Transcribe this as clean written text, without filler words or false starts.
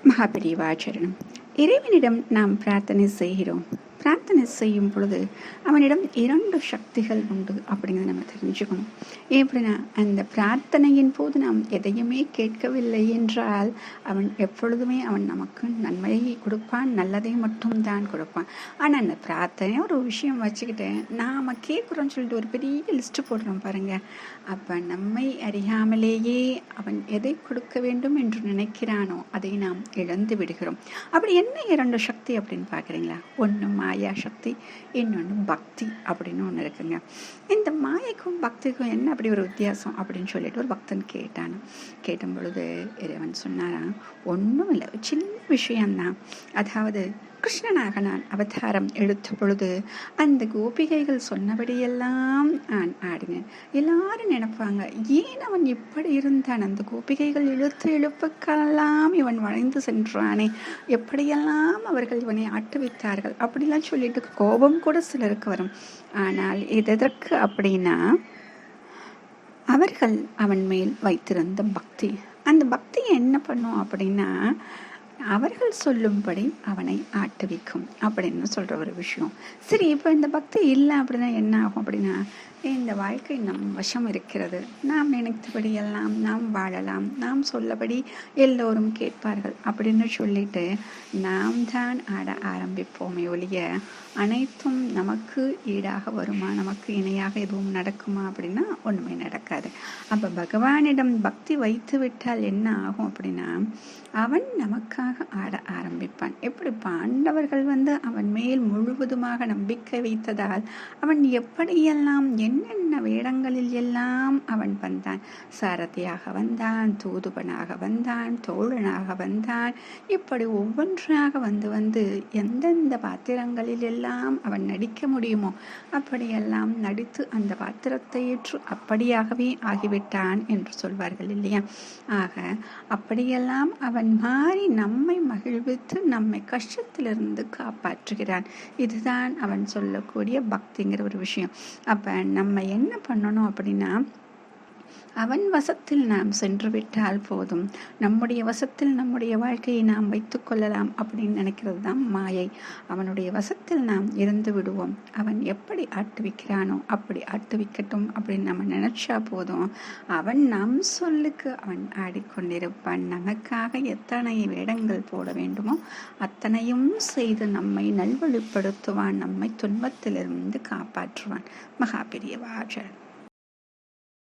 மகாபெரிவாச்சரணம். இறைவனிடம் நாம் பிரார்த்தனை செய்கிறோம். பிரார்த்தனை செய்யும் பொழுது அவனிடம் 2 சக்திகள் உண்டு அப்படிங்கிறத நம்ம தெரிஞ்சுக்கணும். எப்படின்னா, அந்த பிரார்த்தனையின் போது நாம் எதையுமே கேட்கவில்லை என்றால் அவன் எப்பொழுதுமே அவன் நமக்கு நன்மையை கொடுப்பான், நல்லதை மட்டும் தான் கொடுப்பான். ஆனால் அந்த பிரார்த்தனை ஒரு விஷயம் வச்சுக்கிட்டு நாம் கேட்குறோன்னு சொல்லிட்டு ஒரு பெரிய லிஸ்ட்டு போடுறோம் பாருங்க. அப்போ நம்மை அறியாமலேயே அவன் எதை கொடுக்க வேண்டும் என்று நினைக்கிறானோ அதை நாம் இழந்து விடுகிறோம். அப்படி என்ன 2 சக்தி அப்படின்னு பார்க்குறீங்களா? ஒன்று மாயா சக்தி, இன்னொன்று பக்தி அப்படின்னு ஒன்று இருக்குங்க. இந்த மாயைக்கும் பக்திக்கும் என்ன அப்படி ஒரு வித்தியாசம் அப்படின்னு சொல்லிட்டு ஒரு பக்தன் கேட்டும் பொழுது இறைவன் சொன்னாராம், ஒன்றும் இல்லை, சின்ன விஷயம்தான். அதாவது கிருஷ்ணனாக நான் அவதாரம் எடுத்த பொழுது அந்த கோபிகைகள் சொன்னபடியெல்லாம் நான் ஆடினேன். எல்லாரும் நினைப்பாங்க, ஏன் அவன் இப்படி இருந்தான், அந்த கோபிகைகள் எழுப்புக்கெல்லாம் இவன் வளைந்து சென்றானே, எப்படியெல்லாம் அவர்கள் இவனை ஆட்டுவித்தார்கள் அப்படிலாம் சொல்லிட்டு கோபம் கூட சிலருக்கு வரும். ஆனால் எதற்கு அப்படின்னா, அவர்கள் அவன் மேல் வைத்திருந்த பக்தி. அந்த பக்தியை என்ன பண்ணும் அப்படின்னா, அவர்கள் சொல்லும்படி அவனை ஆட்டுவிக்கும் அப்படின்னு சொல்கிற ஒரு விஷயம். சரி, இப்போ இந்த பக்தி இல்லை அப்படின்னா என்ன ஆகும் அப்படின்னா, இந்த வாழ்க்கை நம் வசம் இருக்கிறது, நாம் நினைத்தபடி எல்லாம் நாம் வாழலாம், நாம் சொல்லபடி எல்லோரும் கேட்பார்கள் அப்படின்னு சொல்லிட்டு நாம் தான் ஆட ஆரம்பிப்போமே ஒழிய அனைத்தும் நமக்கு ஈடாக வருமா, நமக்கு இணையாக எதுவும் நடக்குமா அப்படின்னா ஒன்றுமே நடக்காது. அப்போ பகவானிடம் பக்தி வைத்து விட்டால் என்ன ஆகும் அப்படின்னா, அவன் நமக்காக ஆட ஆரம்பிப்பான். எப்படி பாண்டவர்கள் அவன் மேல் முழுவதுமாக நம்பிக்கை வைத்ததால் அவன் எப்படியெல்லாம் என்னென்ன வேடங்களில் எல்லாம் அவன் வந்தான். சாரதியாக வந்தான், தூதுவனாக வந்தான், தோழனாக வந்தான். இப்படி ஒவ்வொன்றாக வந்து எந்தெந்த பாத்திரங்களில் எல்லாம் அவன் நடிக்க முடியுமோ அப்படியெல்லாம் நடித்து அந்த பாத்திரத்தை ஏற்று அப்படியாகவே ஆகிவிட்டான் என்று சொல்வார்கள் இல்லையா? ஆக அப்படியெல்லாம் அவன் மாறி நம்மை மகிழ்வித்து நம்மை கஷ்டத்திலிருந்து காப்பாற்றுகிறான். இதுதான் அவன் சொல்லக்கூடிய பக்திங்கிற ஒரு விஷயம். அப்ப நம்ம என்ன பண்ணணும் அப்படின்னா, அவன் வசத்தில் நாம் சென்று விட்டால் போதும், நம்முடைய வசத்தில் நம்முடைய வாழ்க்கையை நாம் வைத்து கொள்ளலாம் அப்படின்னு நினைக்கிறது தான் மாயை. அவனுடைய வசத்தில் நாம் இருந்து விடுவோம். அவன் எப்படி ஆட்டுவிக்கிறானோ அப்படி ஆட்டுவிக்கட்டும் அப்படின்னு நம்ம நினைச்சா போதும், அவன் நம் சொல்லுக்கு அவன் ஆடிக்கொண்டிருப்பான். நமக்காக எத்தனை வேடங்கள் போட வேண்டுமோ அத்தனையும் செய்து நம்மை நல்வழிப்படுத்துவான், நம்மை துன்பத்திலிருந்து காப்பாற்றுவான். மகாபெரிவாச்சரணம்.